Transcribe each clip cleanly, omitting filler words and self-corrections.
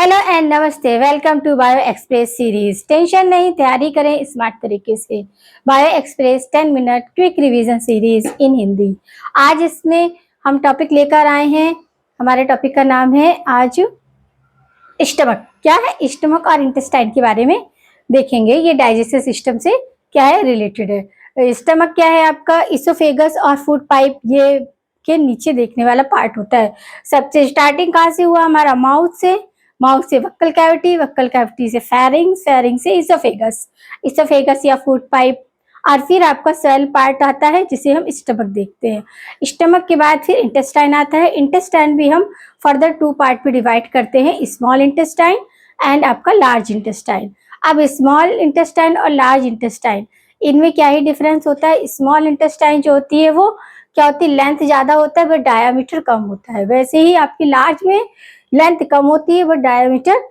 Hello and नमस्ते, welcome to bio express series. Tension नहीं, तैयारी करें स्मार्ट तरीके से। Bio express 10 minute quick revision series in Hindi. आज इसमें हम टॉपिक लेकर आए हैं। हमारे टॉपिक का नाम है आज स्टमक। क्या है स्टमक और इंटेस्टाइन के बारे में देखेंगे। ये डाइजेस्टिव सिस्टम से क्या है रिलेटेड है। स्टमक क्या है आपका, इसोफेगस और फूड पाइप ये के नीचे देखने वाला पार्ट होता है। सबसे स्टार्टिंग कहाँ से हुआ हमारा, माउथ से वक्कल कैविटी, वक्कल कैविटी से फेरिंग्स, फेरिंग से इसोफेगस, इसोफेगस या फूड पाइप, और फिर आपका सेल पार्ट आता है जिसे हम स्टमक देखते हैं। स्टमक के बाद फिर इंटेस्टाइन आता है। इंटेस्टाइन भी हम फर्दर 2 पार्ट में डिवाइड करते हैं, स्मॉल इंटेस्टाइन एंड आपका लार्ज इंटेस्टाइन। अब स्मॉल इंटेस्टाइन और लार्ज इंटेस्टाइन इनमें क्या ही डिफरेंस होता है। स्मॉल इंटेस्टाइन जो होती है वो क्या होती है, लेंथ ज्यादा होता है बट डायामीटर कम होता है। वैसे ही आपकी लार्ज में लेंथ कम होती है बट डायमीटर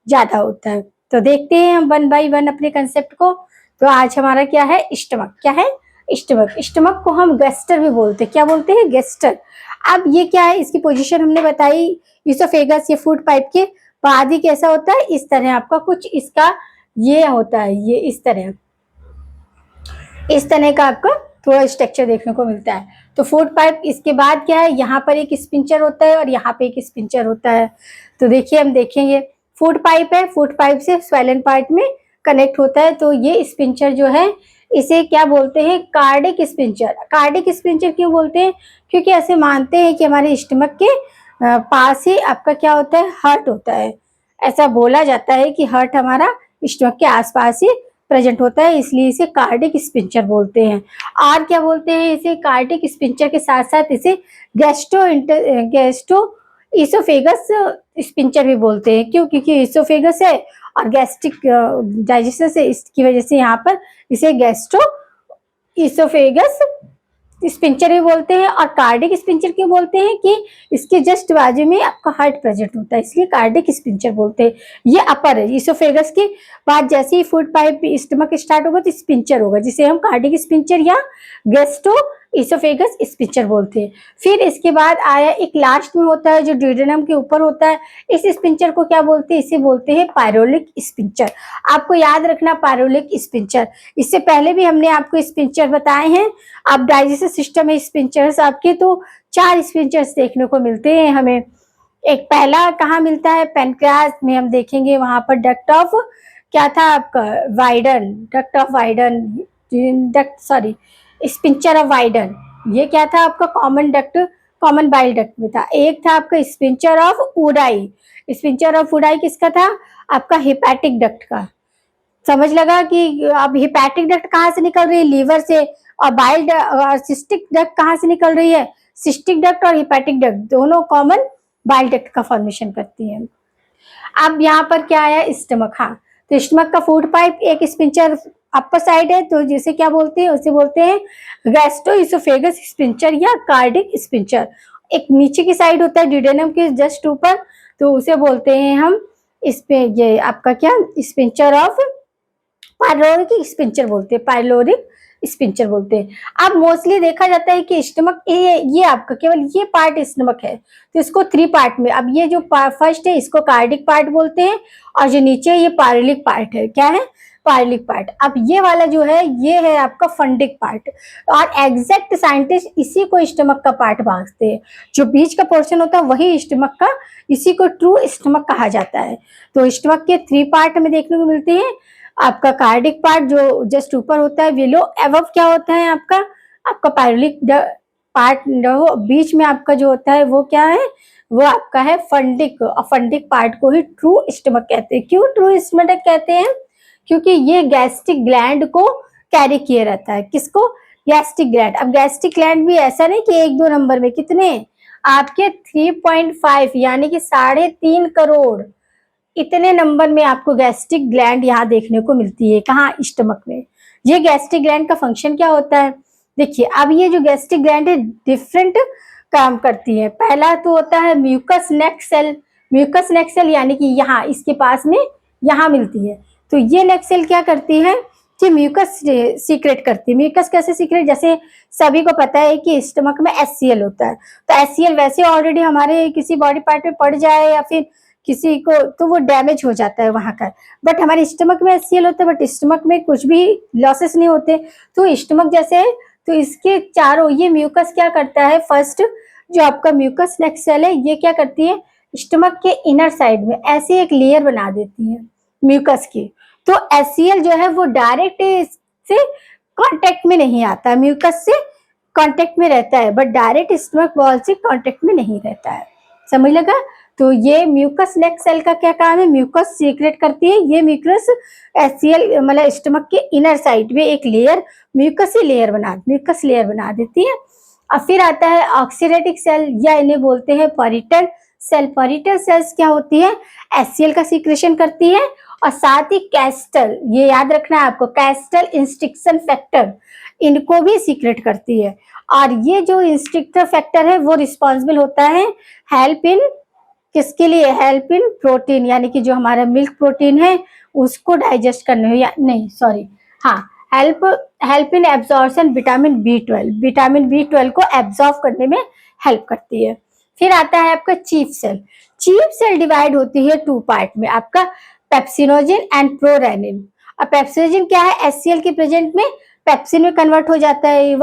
ज्यादा होता है। तो देखते हैं हम 1 बाय 1 अपने कंसेप्ट को। तो आज हमारा क्या है, स्टमक। क्या है स्टमक। स्टमक को हम गैस्टर भी बोलते हैं। क्या बोलते हैं, गैस्टर। अब ये क्या है, इसकी पोजीशन हमने बताई इसोफेगस या फूड पाइप के बाद ही कैसा होता है, इस तरह आपका कुछ इसका ये होता है, ये इस तरह का आपका थोड़ा स्ट्रक्चर देखने को मिलता है। तो फूड पाइप इसके बाद क्या है, यहाँ पर एक स्पिंचर होता है और यहाँ पे एक स्पिंचर होता है। तो देखिए हम देखेंगे, फूड पाइप है, फूड पाइप से स्वेलन पार्ट में कनेक्ट होता है। तो ये स्पिंचर जो है इसे क्या बोलते हैं, कार्डिक स्पिंचर। कार्डिक स्पिंचर क्यों बोलते हैं, क्योंकि ऐसे मानते हैं कि हमारे स्टमक के पास ही आपका क्या होता है, हार्ट होता है। ऐसा बोला जाता है कि हार्ट हमारा स्टमक के आसपास ही प्रेजेंट होता है, इसलिए इसे कार्डिक स्पिंचर बोलते हैं। और क्या बोलते हैं इसे, कार्डिक स्पिंचर के साथ साथ इसे गैस्ट्रो इसोफेगस स्पिंचर भी बोलते हैं। क्यों, क्योंकि इसोफेगस है और गैस्ट्रिक डाइजेशन है, इसकी वजह से यहाँ पर इसे गैस्ट्रो इसोफेगस स्पिंचर भी बोलते हैं। और कार्डिक स्पिंचर क्यों बोलते हैं, कि इसके जस्ट बाजू में आपका हार्ट प्रेजेंट होता है, इसलिए कार्डिक स्पिंचर बोलते हैं। ये अपर है, इसोफेगस के बाद जैसे ही फूड पाइप स्टमक स्टार्ट होगा तो स्पिंचर होगा, जिसे हम कार्डिक स्पिंचर या गैस्ट्रो इसोफेगस स्पिंचर बोलते हैं। फिर इसके बाद आया एक लास्ट में होता है जो ड्यूडेनम के ऊपर होता है। इस स्पिंचर को क्या बोलते हैं, इसे बोलते हैं पायरोलिक स्पिंचर। आपको याद रखना पायरोलिक स्पिंचर। इससे पहले भी हमने आपको स्पिंचर बताए हैं। अब डाइजेस्टिव सिस्टम है स्पिंचर्स आपके, तो 4 स्पिंचर्स देखने को मिलते हैं हमें। एक पहला कहाँ मिलता है, पेनक्रियाज में हम देखेंगे, वहां पर डक्ट ऑफ क्या था आपका, widen, duct of widen, duct sorry sphincter of widen. ये क्या था आपका, common duct, common bile duct में था। एक था आपका स्पिंचर ऑफ उडाई। स्पिंचर ऑफ उडाई किसका था, आपका हिपैटिक डक्ट का। समझ लगा कि अब हिपैटिक डक्ट कहाँ से निकल रही है, लीवर से। और बाइल और सिस्टिक डक्ट कहाँ से निकल रही है, सिस्टिक डक्ट और हिपैटिक डक्ट दोनों कॉमन बाइल डक्ट का फॉर्मेशन करती है। अब यहाँ पर क्या आया, स्टमक। हाँ, तो स्टमक का फूड पाइप एक स्पिंचर अपर साइड है, तो जिसे क्या बोलते हैं, उसे बोलते हैं गैस्ट्रो इसोफेगस स्पिंचर या कार्डिक स्पिंचर। एक नीचे की साइड होता है ड्यूडेनम के जस्ट ऊपर, तो उसे बोलते हैं हम इस पे ये आपका क्या, स्पिंचर ऑफ पायलोरिक स्पिंचर बोलते हैं, पायलोरिक स्पिंचर बोलते हैं। अब मोस्टली देखा जाता है कि स्टमक ये आपका केवल ये पार्ट स्टमक है, तो इसको 3 पार्ट में, अब ये जो फर्स्ट है इसको कार्डिक पार्ट बोलते हैं, और जो नीचे ये पायरोलिक पार्ट है, क्या है, पायरोलिक पार्ट। अब ये वाला जो है ये है आपका फंडिक पार्ट, और एग्जैक्ट साइंटिस्ट इसी को स्टमक का पार्ट मानते हैं। जो बीच का पोर्शन होता है वही स्टमक का, इसी को ट्रू स्टमक कहा जाता है। तो स्टमक के 3 पार्ट में देखने को मिलते हैं। आपका कार्डिक पार्ट जो जस्ट ऊपर होता है, विलो एबव क्या होता है आपका पायरोलिक पार्ट, बीच में आपका जो होता है वो क्या है, वो आपका है फंडिक। और फंडिक पार्ट को ही ट्रू स्टमक कहते हैं। क्यों ट्रू स्टमक कहते हैं, क्योंकि ये गैस्ट्रिक ग्लैंड को कैरी किए रहता है। किसको, गैस्ट्रिक ग्लैंड। अब गैस्ट्रिक ग्लैंड भी ऐसा नहीं कि 1-2 नंबर में, कितने आपके 3.5 यानी कि 3.5 करोड़ इतने नंबर में आपको गैस्ट्रिक ग्लैंड यहाँ देखने को मिलती है। कहाँ, स्टमक में। ये गैस्ट्रिक ग्लैंड का फंक्शन क्या होता है, देखिए। अब ये जो गैस्ट्रिक ग्लैंड है डिफरेंट काम करती है। पहला तो होता है म्यूकस नेक सेल। म्यूकस नेक सेल यानी कि यहाँ इसके पास में यहाँ मिलती है। तो ये नेक सेल क्या करती है कि म्यूकस सीक्रेट करती है। म्यूकस कैसे सीक्रेट, जैसे सभी को पता है कि स्टमक में HCl होता है, तो HCl वैसे ऑलरेडी हमारे किसी बॉडी पार्ट में पड़ जाए या फिर किसी को तो वो डैमेज हो जाता है वहां का। बट हमारे स्टमक में HCl होता है, बट स्टमक में कुछ भी लॉसेस नहीं होते। तो स्टमक जैसे है, तो इसके चारों ये म्यूकस क्या करता है, फर्स्ट जो आपका म्यूकस नेक्स्ट सेल है ये क्या करती है, स्टमक के इनर साइड में ऐसी एक लेयर बना देती है म्यूकस की। तो HCl जो है वो डायरेक्ट से कांटेक्ट में नहीं आता, म्यूकस से कांटेक्ट में रहता है, बट डायरेक्ट स्टमक वॉल से कांटेक्ट में नहीं रहता है। समझ लगा? तो ये म्यूकस नेक्स्ट सेल का क्या काम है, म्यूकस सीक्रेट करती है। ये म्यूकस HCl मतलब स्टमक के इनर साइड में एक लेयर म्यूकस लेयर बना देती है। और फिर आता है ऑक्सीडेटिव सेल, या इन्हें बोलते हैं परिटल सेल। परिटल सेल्स क्या होती है, HCl का सीक्रेशन करती है, और साथ ही कैस्टल, ये याद रखना है आपको, कैस्टल इंस्ट्रिक्शन फैक्टर इनको भी सीक्रेट करती है। और ये जो इंस्ट्रिक्टर फैक्टर है वो रिस्पॉन्सिबल होता है हेल्प इन, किसके लिए, हेल्प इन प्रोटीन, यानी कि जो हमारा मिल्क प्रोटीन है उसको डाइजेस्ट करने में, या नहीं सॉरी, हाँ, help in absorption vitamin B12 को एब्जॉर्ब करने में हेल्प करती है। फिर आता है आपका चीफ सेल डिवाइड होती है 2 पार्ट में, आपका पेप्सिनोजन एंड प्रोरेनिन। अब पेप्सिनोजन क्या है, HCl के प्रेजेंट में पेप्सिन में कन्वर्ट हो जाता है,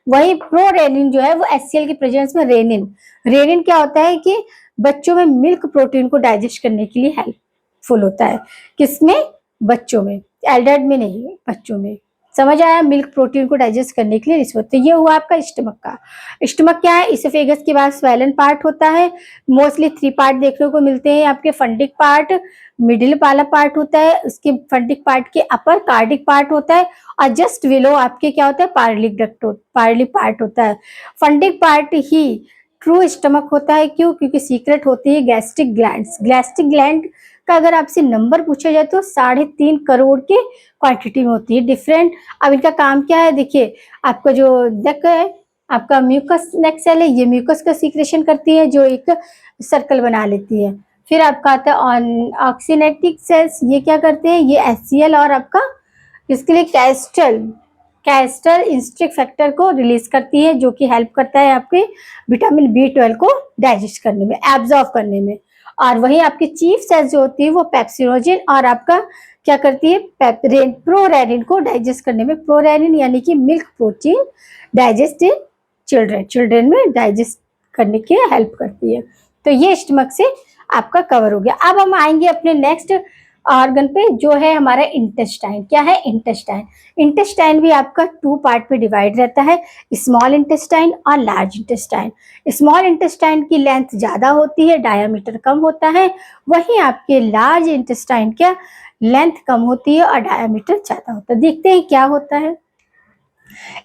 वही प्रोरेनिन जो है वो HCl के प्रेजेंस में रेनिन क्या होता है कि बच्चों में मिल्क प्रोटीन को डाइजेस्ट करने के लिए हेल्पफुल होता है। किसमें, बच्चों में, एल्डर्ड में नहीं, बच्चों में। समझ आया, मिल्क प्रोटीन को डाइजेस्ट करने के लिए रिस्पॉन्स। तो ये हुआ आपका स्टमक का। स्टमक क्या है, इसोफेगस के बाद स्वेलन पार्ट होता है। मोस्टली 3 पार्ट देखने को मिलते हैं आपके, फंडिक पार्ट, मिडिल वाला पार्ट होता है, उसके फंडिक पार्ट के अपर कार्डिक पार्ट होता है, और जस्ट बिलो आपके क्या होता है, पार्लिक पार्ट होता है। फंडिक पार्ट ही ट्रू स्टमक होता है, क्यों, क्योंकि सीक्रेट होती है गैस्ट्रिक ग्लैंड का अगर आपसे नंबर पूछा जाए तो 3.5 करोड़ के क्वांटिटी में होती है डिफरेंट। अब इनका काम क्या है, देखिए आपका जो नेक है, आपका म्यूकस नेक सेल है, ये म्यूकस का सीक्रेशन करती है जो एक सर्कल बना लेती है। फिर आपका आता है ऑक्सीनेटिक सेल्स, ये क्या करते हैं, ये HCl और आपका इसके लिए कैस्टल इंस्ट्रिक फैक्टर को रिलीज करती है, जो कि हेल्प करता है आपके विटामिन B12 को डाइजेस्ट करने में, एब्जॉर्ब करने में। और वही आपकी चीफ सेल्स जो होती है वो पेप्सिनोजन और आपका क्या करती है, प्रोरेनिन को डाइजेस्ट करने में। प्रोरेनिन यानी कि milk protein digest in children में डाइजेस्ट करने की हेल्प करती है। तो ये स्टमक से आपका कवर हो गया। अब हम आएंगे अपने नेक्स्ट ऑर्गन पे, जो है हमारा इंटेस्टाइन। क्या है, इंटेस्टाइन भी आपका 2 पार्ट में डिवाइड रहता है, स्मॉल इंटेस्टाइन और लार्ज इंटेस्टाइन। स्मॉल इंटेस्टाइन की लेंथ ज्यादा होती है, डायामीटर कम होता है, वहीं आपके लार्ज इंटेस्टाइन क्या लेंथ कम होती है और डायामीटर ज्यादा होता है। देखते हैं क्या होता है।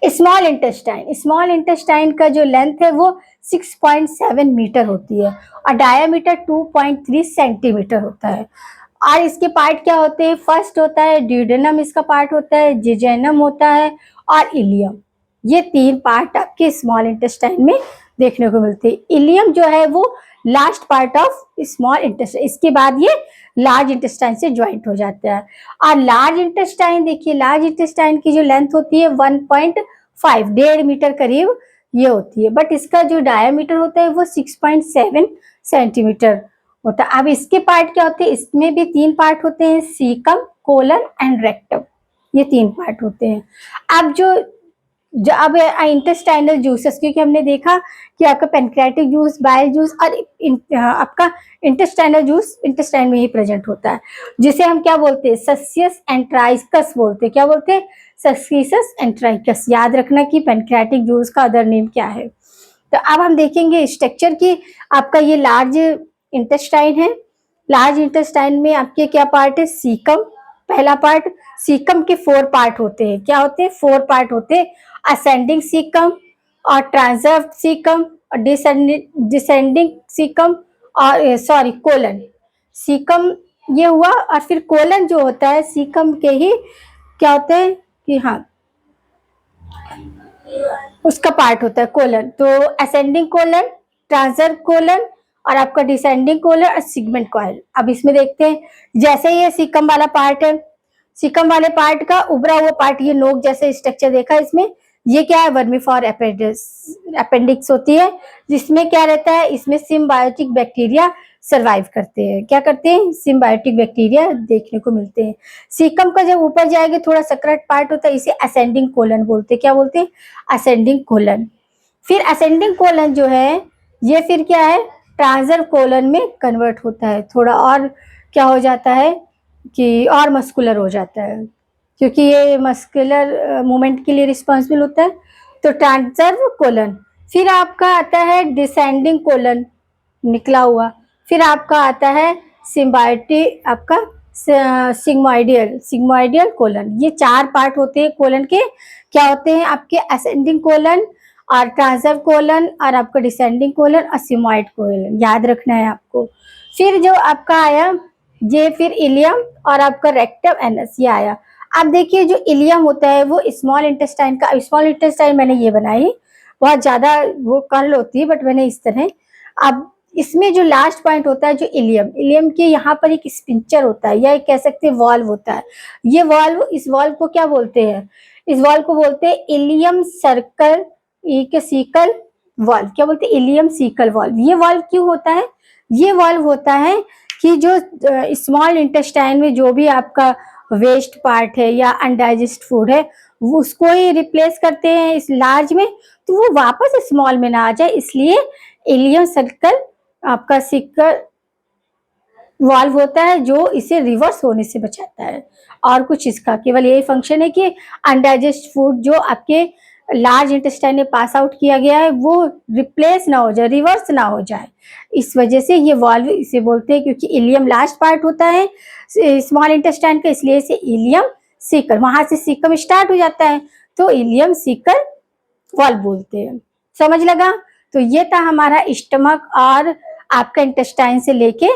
स्मॉल इंटेस्टाइन का जो लेंथ है वो 6.7 मीटर होती है और डायामीटर 2.3 सेंटीमीटर होता है। और इसके पार्ट क्या होते हैं, फर्स्ट होता है ड्यूडेनम, इसका पार्ट होता है जेजेनम होता है, और इलियम। ये 3 पार्ट आपके स्मॉल इंटेस्टाइन में देखने को मिलते हैं। इलियम जो है वो last part of small intestine, इसके बाद ये लार्ज इंटेस्टाइन से ज्वाइंट हो जाता है। और लार्ज इंटेस्टाइन देखिए, लार्ज इंटेस्टाइन की जो लेंथ होती है 1.5 मीटर करीब ये होती है, बट इसका जो डायामीटर होता है वो 6.7 सेंटीमीटर होता है। अब इसके पार्ट क्या होते हैं, इसमें भी 3 पार्ट होते हैं, सीकम, कोलन एंड रेक्टम, ये 3 पार्ट होते हैं। अब अब इंटेस्टाइनल जूसेस, क्योंकि हमने देखा कि आपका पेनक्रियाटिक जूस, बाइल जूस और आपका इंटेस्टाइनल जूस इंटेस्टाइन में ही प्रेजेंट होता है, जिसे हम क्या बोलते हैं, सस्यस एंट्राइकस बोलते हैं। क्या बोलते हैं, सस्यस एंट्राइकस। याद रखना कि पेनक्रियाटिक जूस का अदर नेम क्या है। तो अब हम देखेंगे स्ट्रक्चर की। आपका ये लार्ज इंटेस्टाइन है, लार्ज इंटेस्टाइन में आपके क्या पार्ट है, सीकम पहला पार्ट। सीकम के 4 पार्ट होते हैं, क्या होते हैं, 4 पार्ट होते हैं, असेंडिंग सीकम और ट्रांसवर्स सीकम और डिसेंडिंग सीकम और सॉरी कोलन। सीकम ये हुआ, और फिर कोलन जो होता है सीकम के ही क्या होता है कि हाँ उसका पार्ट होता है कोलन। तो असेंडिंग कोलन, ट्रांसवर्स कोलन और आपका डिसेंडिंग कोलन और सिगमेंट कॉइल। अब इसमें देखते हैं, जैसे ये सीकम वाला पार्ट है, सीकम वाले पार्ट का उभरा हुआ पार्ट, ये नोक जैसे स्ट्रक्चर देखा इसमें, ये क्या है, वर्मीफॉर अपेंडिक्स होती है, जिसमें क्या रहता है, इसमें सिम्बायोटिक बैक्टीरिया सर्वाइव करते हैं। क्या करते हैं? सिम्बायोटिक बैक्टीरिया देखने को मिलते हैं। सीकम का जब ऊपर जाएंगे थोड़ा सकरट पार्ट होता है, इसे असेंडिंग कोलन बोलते हैं। क्या बोलते हैं? Ascending colon. फिर असेंडिंग कोलन जो है ये फिर क्या है? ट्रांसर कोलन में कन्वर्ट होता है। थोड़ा और क्या हो जाता है कि और मस्कुलर हो जाता है, क्योंकि ये मस्कुलर मूवमेंट के लिए रिस्पॉन्सिबल होता है। तो ट्रांसर्व कोलन। फिर आपका आता है डिसेंडिंग कोलन निकला हुआ। फिर आपका आता है सिम्बायोटिक, आपका सिग्मोइडियल कोलन। ये 4 पार्ट होते हैं कोलन के। क्या होते हैं आपके? असेंडिंग कोलन और ट्रांसर्व कोलन और आपका डिसेंडिंग कोलन और सिग्मोइड कोलन, याद रखना है आपको। फिर जो आपका आया ये फिर इलियम और आपका रेक्टम एनस ये आया। अब देखिए जो इलियम होता है वो स्मॉल इंटेस्टाइन का, स्मॉल इंटेस्टाइन मैंने ये बनाई, बहुत ज्यादा वो कर्ल होती है बट मैंने इस तरह। अब इसमें जो लास्ट पॉइंट होता है जो इलियम, इलियम के यहाँ पर एक स्पिंचर होता है या एक कह सकते हैं वॉल्व होता है। ये वॉल्व, इस वॉल्व को क्या बोलते हैं? इस वॉल्व को बोलते हैं इलियम सर्कल सीकल वॉल्व। क्या बोलते हैं? Ileum caecal valve. ये वॉल्व क्यों होता है? ये वॉल्व होता है कि जो स्मॉल इंटेस्टाइन में जो भी आपका वेस्ट पार्ट है या अनडाइजेस्ट फूड है वो उसको ही रिप्लेस करते हैं इस लार्ज में, तो वो वापस स्मॉल में ना आ जाए, इसलिए इलियम सर्कल आपका सिकल वाल्व होता है जो इसे रिवर्स होने से बचाता है। और कुछ इसका केवल यही फंक्शन है कि अनडाइजेस्ट फूड जो आपके लार्ज इंटेस्टाइन में पास आउट किया गया है वो रिप्लेस ना हो जाए, रिवर्स ना हो जाए। इस वजह से ये वाल्व इसे बोलते हैं, क्योंकि इलियम लास्ट पार्ट होता है स्मॉल इंटेस्टाइन का, इसलिए इसे इलियम सीकल, वहां से सीकम स्टार्ट हो जाता है तो इलियम सीकल वाल्व बोलते हैं। समझ लगा? तो ये था हमारा स्टमक और आपका इंटेस्टाइन से लेके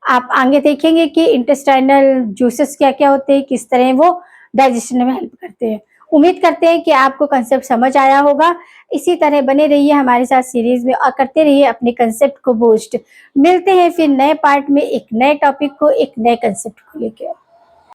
आप आगे देखेंगे कि इंटेस्टाइनल जूसेस क्या क्या होते हैं, किस तरह वो डाइजेशन में हेल्प करते हैं। उम्मीद करते हैं कि आपको कंसेप्ट समझ आया होगा। इसी तरह बने रहिए हमारे साथ सीरीज में और करते रहिए अपने कंसेप्ट को बूस्ट। मिलते हैं फिर नए पार्ट में एक नए टॉपिक को, एक नए कंसेप्ट को लेकर।